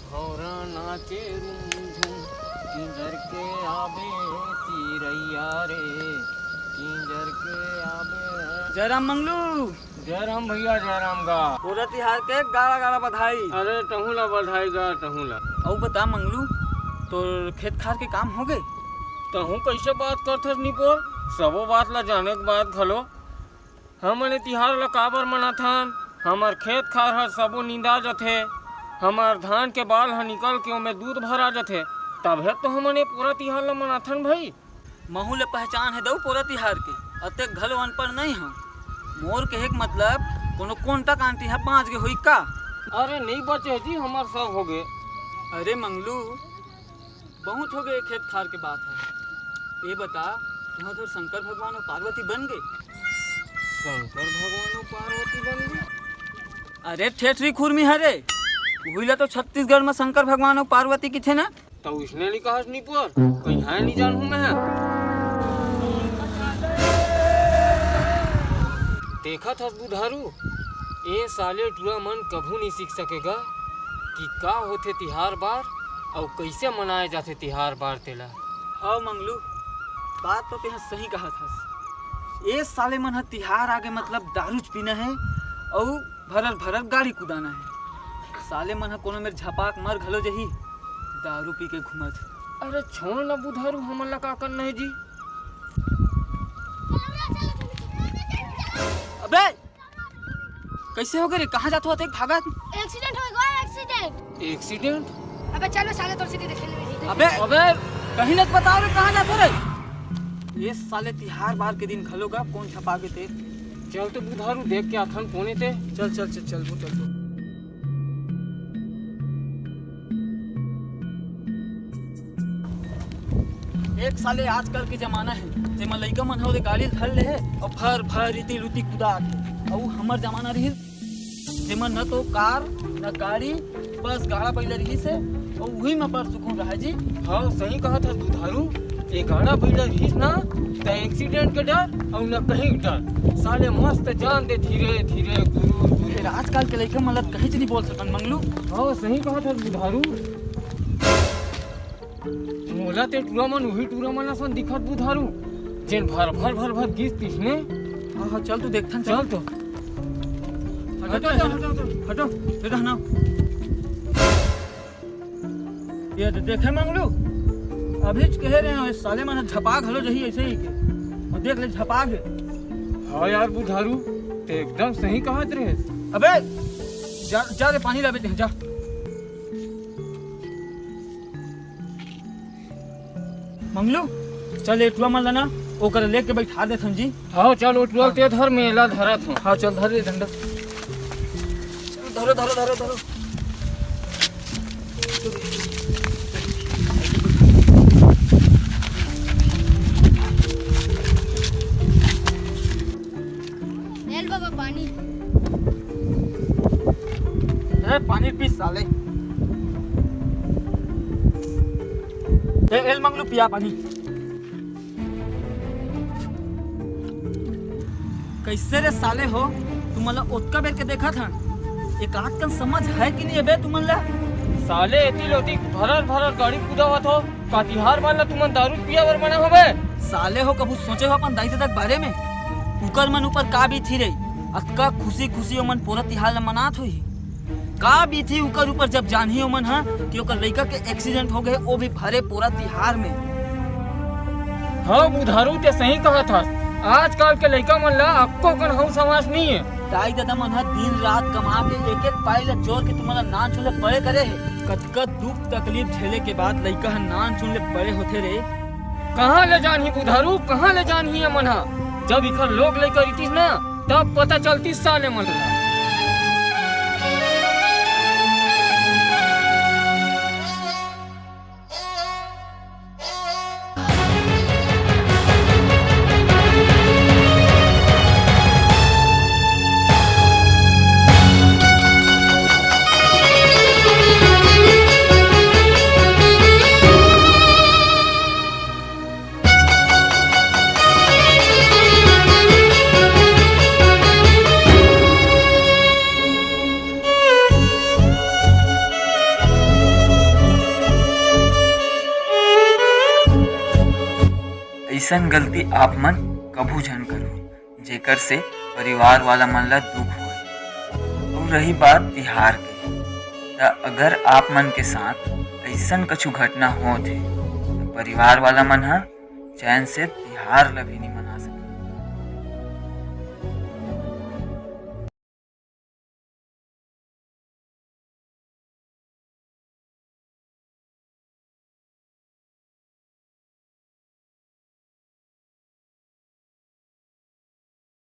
भौरा नाचे रूम किंजर के आबे चिरैया रे किंजर के आबे। जयराम मंगलू। जयराम भैया जयराम गा। पूरा तिहार के गाड़ा गाड़ा बधाई। अरे टहूला बधाई गा टहूला। और बता मंगलू, तो खेत खार के काम हो गए? तहू कैसे बात करथस निपोर? सबो बात ला जाने के बाद घलो हमने तिहार ला काबर मनाथन। हमार खेत खार हर सबो नींदा जथे, हमार धान के बाल ह निकल के ओमे दूध भरा जथे, तभे तो हमने पूरा तिहार ला मनाथन भाई। महू ले पहचान है दो पूरा तिहार के, अतेक घलो अनपढ़ नहीं हम। मोर कहे के मतलब कोनो कोंटक आंटी है 5 के हुई का? अरे नहीं बचे जी, हमार सब हो गए। अरे मंगलू, बहुत हो गए खेत खार के बात है। ये बता, तुम्हारे तो शंकर भगवान और पार्वती बन गए? शंकर भगवान और पार्वती बन गए? अरे ठेठरी खुरमी हरे, वही तो छत्तीसगढ़ में शंकर भगवान और पार्वती की थे ना। तो उसने नहीं कहा निपुर कहीं है नहीं जानू मैं। देखा था बुधारू, ए साले टूरा मन कभू नहीं सीख सकेगा कि का होते तिहार बार और कैसे मनाए जाते तिहार बार तेला। हाँ मंगलू, बात तो तेहा सही कहा था। ये साले मन तिहार आगे मतलब दारू पीना है और भरल भरल गाड़ी कुदाना है। साले मन कोनो मेरे झपाक मर घलो जही दारू पी के घूमत। अरे छोड़ ना बुधारू, हमन ला का करना है जी। अबे कैसे हो गए रे? कहाँ जाते हो एक भागत? एक्सीडेंट हो गया, एक्सीडेंट। एक्सीडेंट? अबे चलो साले तोर सीधी देखे ले। अबे अबे कहीं न बताओ रे, कहाँ जाते रे? ये साले तिहार बार के दिन घलोगा कौन छपा के थे? चल तो बुधारू देख के आथन कोने थे। चल चल चल चल वो चल। एक साले आजकल के जमाना है जेमा लइका मन हो गाड़ी धर ले है और भर भर रीति लुती कुदा के। और हमर जमाना रही जेमा न तो कार न गाड़ी, बस गाड़ा पहले रही से और वही में पर सुकून रहा जी। हाँ सही कहा था बुधारू, ये गाड़ा पहले रही ना तो एक्सीडेंट के डर और न कहीं डर। साले मस्त जान दे धीरे धीरे गुरु। फिर आजकल के लइका मतलब कहीं नहीं बोल सकन मंगलू। हाँ सही कहा था बुधारू। मोला ते टूरा मन वही टूरा मन असन दिखत बुधारू जेन भर भर भर भर गीस तिसने। हाँ हाँ चल तू देखथन चल तो हटो हटो इधर ना। ये देखे मंगलू, अभी कह रहे हैं साले मन झपाक हलो जही ऐसे ही के और देख ले झपाक है। हाँ यार बुधारू ते एकदम सही कहत रहे। अबे जा जा रे पानी लावे जा। मंगलू चल एटुआ मन लेना ओकर लेके बैठा दे थन जी। हाँ चल उठल ते धर मेला धरत हूँ। हाँ चल धर रे डंडा, धरो धरो धरो धरो। नेल बाबा पानी। ए पानी पी साले। एल मंगलू पिया पानी। कैसे रे साले हो तुम मतलब ओतका बेर के देखा था? एक आध कन समझ है कि नहीं बे तुमन ला? साले एती लोती भरर भरर गाड़ी कुदावत हो का तिहार वाला तुमन दारू पिया वर मना होबे? साले हो कबू सोचे हो अपन दाई तक बारे में? उकर मन ऊपर का भी थी रही अतका खुशी खुशी मन पूरा तिहार मनात होई का भी थी उकर ऊपर जब जानही मन हा कि ओकर लइका के एक्सीडेंट हो गए, वो भी भरे पूरा तिहार में। हाँ बुधारू ते सही कहा था, आजकल के लड़का मन ला आपको कन हऊ समाज नहीं है। दाई दादा मन हा दिन रात कमा के एक एक पाई ला जोर के तुम्हारा नान चुन ले बड़े करे है। कतकत दुख तकलीफ झेले के बाद लइका हा नान चुन ले बड़े होते रे। कहाँ ले जानी बुधारू, कहाँ ले जानी है मन हा? जब इखर लोग लेकर रही ना तब पता चलती साले मन ला। ऐसन गलती आप मन कभू झन करो जेकर से परिवार वाला मन ला दुख होए। और रही बात तिहार के, त अगर आप मन के साथ ऐसन कछु घटना होत हे तो परिवार वाला मन ह चैन से तिहार ला भी नहीं